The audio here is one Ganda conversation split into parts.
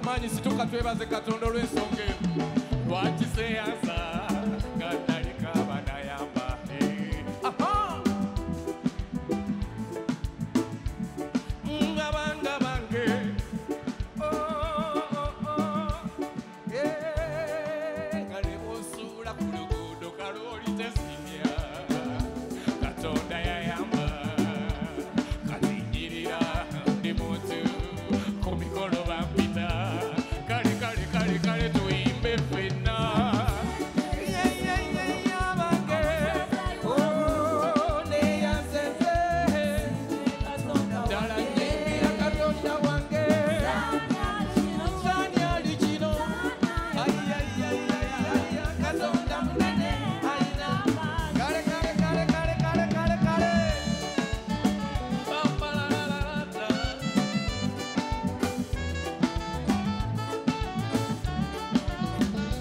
amaanyi situka twebaze Katonda olw'ensonga eno lwaki seyanza nga nalika banayamba abanga bange nga ne bw'osuula ku luguudo kalooli tesimya Katonda yayamba katinnyirira ndi muntu ku mikolo bampita kale kale kale kale tuyimbe ffenna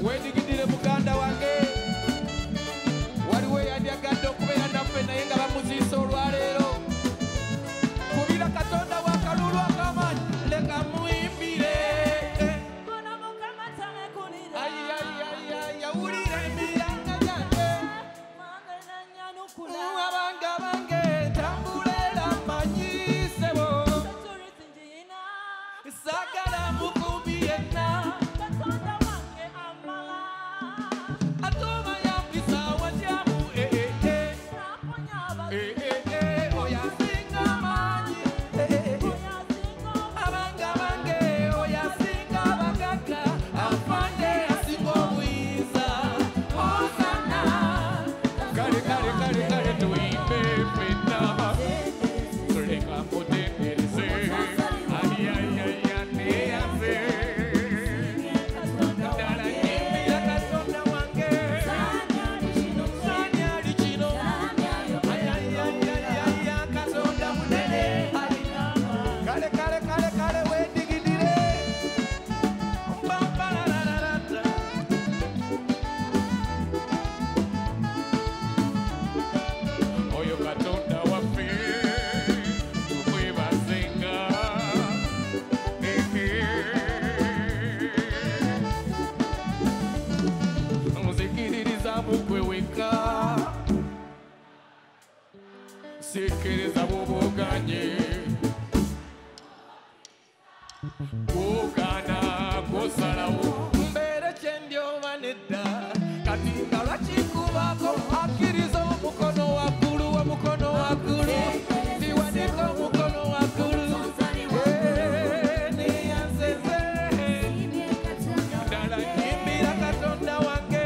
wedigidire muganda wange waliwo yandyagadde okubeera naffe naye nga bamuziisa olwaleero kubira Katonda wakalulu akamaanyi leka muyimbire yawulira emiranga gyange abanga bange tambulera manyisebo sagala mukumbi yenna sekereza bw'oboganye kugana kosalawo mbeere kyendyoba nedda kati nga lwakikubako akkiriza omukono waggulu omukono waggulu ziwanika omukono waggulu neyanseze ddala nyimbira Katonda wange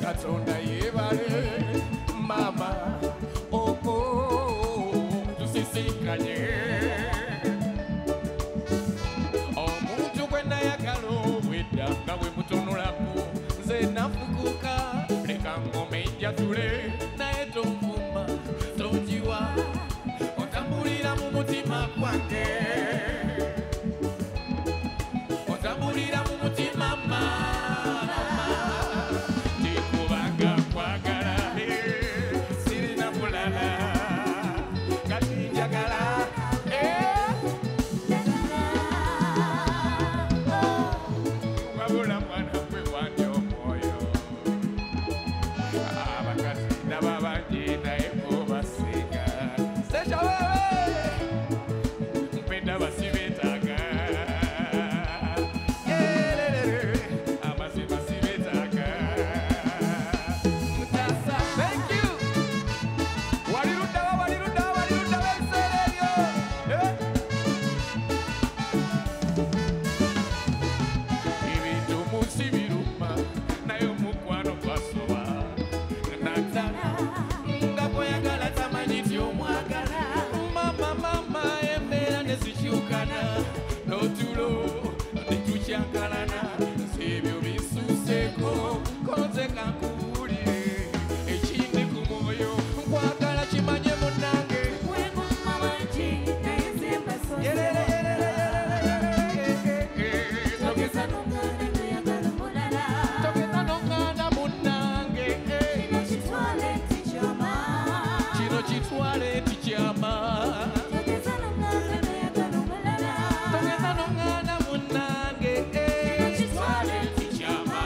Katonda yebale mama tusisikanye omuntu gwe nayagala obwedda nga bwe mutunulaku nze nafuku mutima kwange ozambulira mu mutima mama ndikubanga kwagala sirina mulala kati njagala wabula mwana gwe wange omwoyo abakazi n'ababangi naye kubasinga sesha wewe mpenda basibetaaga amazima sibetaaga mutasa thank you waliruddawa ebiseera ebyo ebintu munsi biruma naye omukwano gwasoba natala nga bweyagala tamanyi ti omwagala mama embeera nezikyukana n'otulo netukyankalana ebyo bisuseeko koze kankubuulire ekindi ku mwoyo nkwagala kimanye munnange togeza n'omwana munnange kino kitwale tikyama togeza n'omwana munnange kitwale tikyama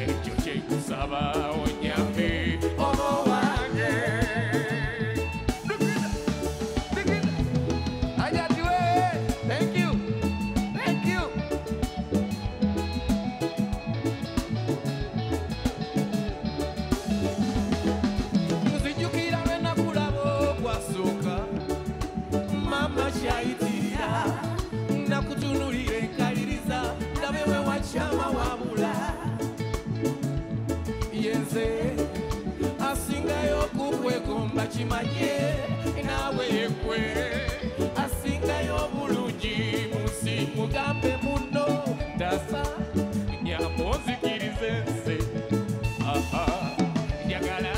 ekyo kyekusaba onyambe oba wange ajatiwe thank you nzijukira lwe nakulaba ogwasooka mama kyayitirira nakutunulira enkaliriza ndabe we wakyama wabula yenze asingayo okukwegomba kimanye naawe yekwe asingayo obulungi munsi mugambe muno tasa nyamonzikirize nze njagala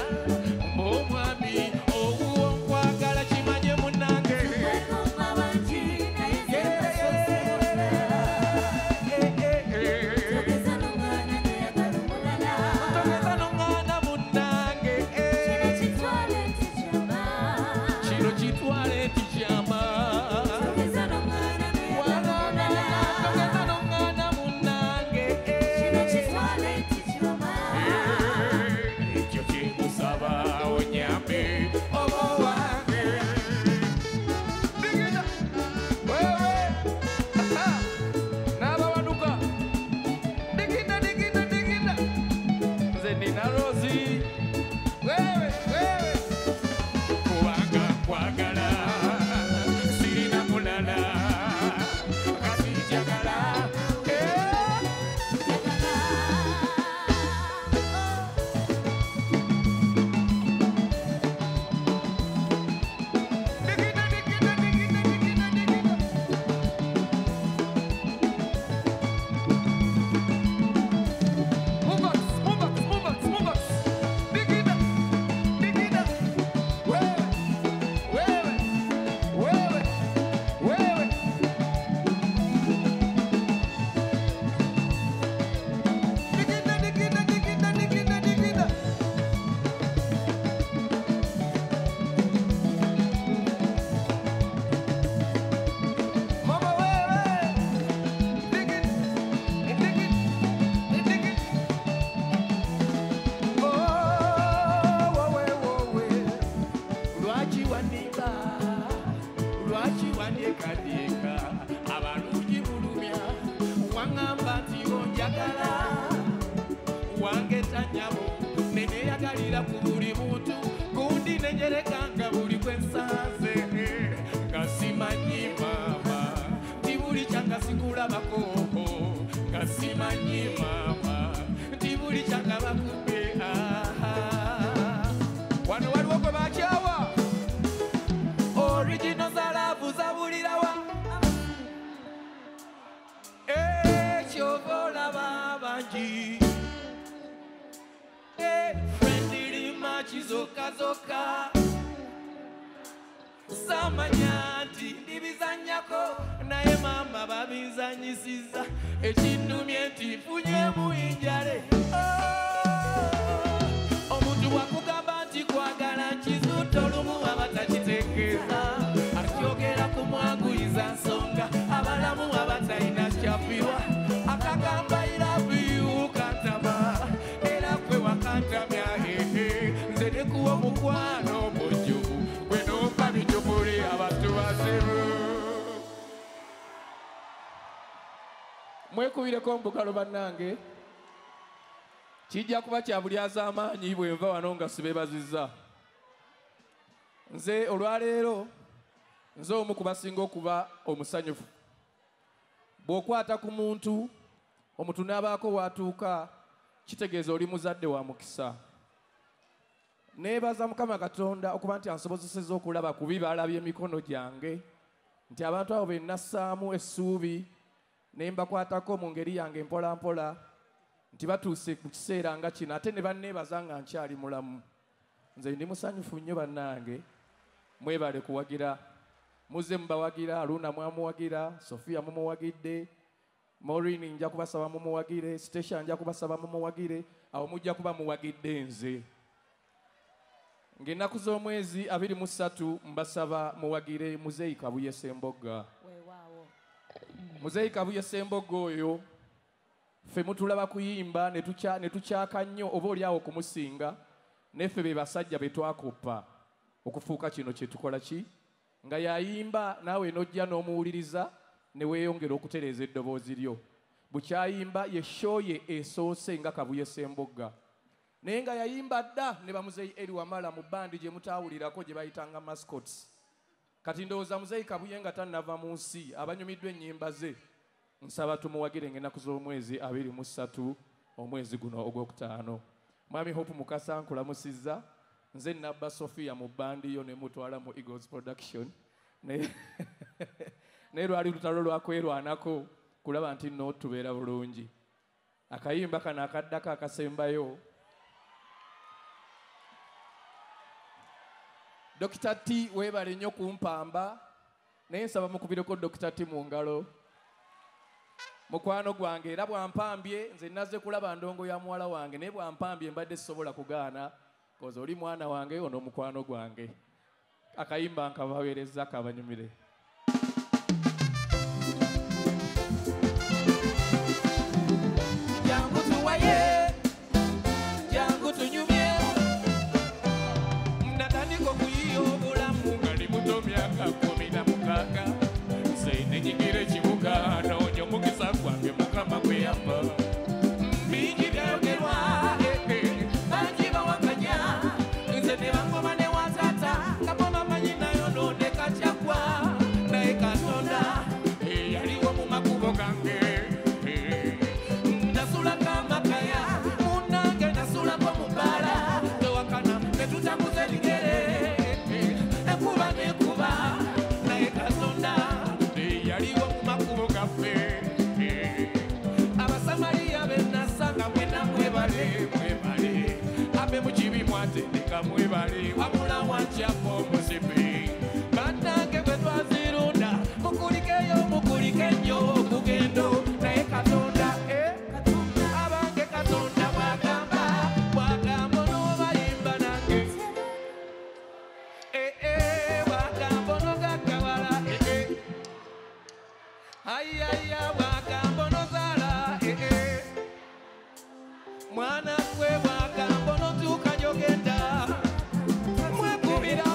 omwami owuwo nkwagala kimanye munnange togeza n'omwana munnange kino kitwale tikyama togeza n'omwana munnange ekyo kyekusaba onyambe oba wange digida wewe n'abawanuka digida nze nina rozi wewe kubanga kwagala sirina mulala kati njagala lwaki wandeekadeeka abalungi bulumya waŋŋamba nti onjagala wange tanyabo neneeyagalira ku buli muntu gundi nenyerekanga buli kwe nsanze nga simanyi maama nti buli kyanga sikulabako nga simanyi maama nti buli kyanga bakubbe wano waliwo gwe bakyawa original zalavu zabulirawa ekyoba olaba bangi friendly machi zoka samanya nti ndibizannyako naye maama babinzanyisiza ekinnumye nti nfunyemu enjale omuntu bwakugamba nti kwagala nkizutta olumu aba takitegeeza akyogera ku mwanguyiza nsonga abalamu abatalina kyafirwa akagamba I love you kantama era kwe wakantamya nze nekuwa omukwano mujjuvu gwe nompa bijjuvuli abantu bazibu mwekubireko mbugalo bannange kijja kuba kya bulyaza amaanyi bwe nva wano nga sibeebazizza nze olwaleero nze omu ku basinga okuba omusanyufu bw'okwata ku muntu omuntu n'abaako watuuka kitegeeza oli muzadde wa mukisa neebaza Mukama Katonda okuba nti ansobozesezza okulaba ku bibala by'emikono gyange nti abantu abo be nassaamu essuubi ne mbakwatako mu ngeri yange mpola mpola nti batuuse mu kiseera nga kino ate ne banneebaza nga nkyali mulamu nze ndi musanyufu nnyo bannange mwebale kuwagira muze mubawagira Aluna mwamuwagira Sofia mumuwagidde Maureen nja kubasaba mumuwagire Station nja kubasaba mumuwagire awo mujja kuba muwagidde nze ng'ennaku z'omwezi 23 mbasaba muwagire Muzeeyi Kabuye Ssembogga Muzeeyi Kabuye Ssembogga oyo ffe mutulaba kuyimba ne tukyaka nnyo oba oliawo okumusinga neffe be basajja be twakoppa okufuuka kino kye tukola ki nga yayimba naawe nojja n'omuwuliriza ne weeyongera okutereeza eddoboozi lyo bukyayimba ye show ye esoose nga Kabuye Ssembogga naye nga yayimba dda ne bamuzeeyi eri wamala mu bandi gye mutaawulirako gye bayitanga mascots kati ndowooza Muzeeyi Kabuye nga tannava mu nsi abanyumiddwa ennyimba ze nsaba tumuwagire ng'ennaku z'omwezi 23 omwezi guno ogwokutaano mwami Hope Mukasa nkulamusizza nze nabba Sofia mu bandi yo ne mutwala mu Eagles Production naye lwali lutalo lwakwerwanako kulaba nti nno tubeera bulungi akayimba kano akaddako akasembayo Dr. T weebale nnyo kumpamba naye nsaba mukubireko Dr. T mu ngalo mukwano gwange era bwampambye nze naze kulaba ndongo ya muwala wange naye bwampambye mbadde sisobola kugaana koza oli mwana wange ono mukwano gwange akayimba nkabaweereza kabanyumire jangu tuwaye jangu tunyumye mnatandiko kuyiyo obulamu nga ndi muto myaka 16 nze nenyingira ekibuga noonyo mukisa gwange Mukama gwe yampa bingi byayogerwa bangi bawakanya nze ne bangoma ne watata nga bamanyi nayo nondeka kyagwa naye Katonda yaliwo mu makubo gange nasulako amakaya munnange nasulako mu bbala tewakana ne tutakuza ebigere enkuba nekuba naye Katonda yaliwo mu makubo gaffe abasamaliya be nasanga mwena mwebale abe mu kibi mwatendeka mwebale wamula wankyapa omuzibi bannange bwe twazirunda mukulikeyo mukulike nnyo okugendo naye Katonda abange Katonda bwagamba n'obayimba nange bwagamba n'ogaggawala ayaya bwagamba n'ozaala mwana gwe bwagamba n'otuuka gy'ogenda mwekubira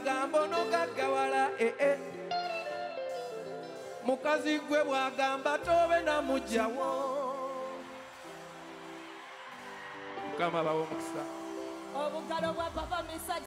bwagamba onogaggawala mukazi gwe bwagamba tobe namugjawo Mukama bawo omukisa obugalo bwa papa Misa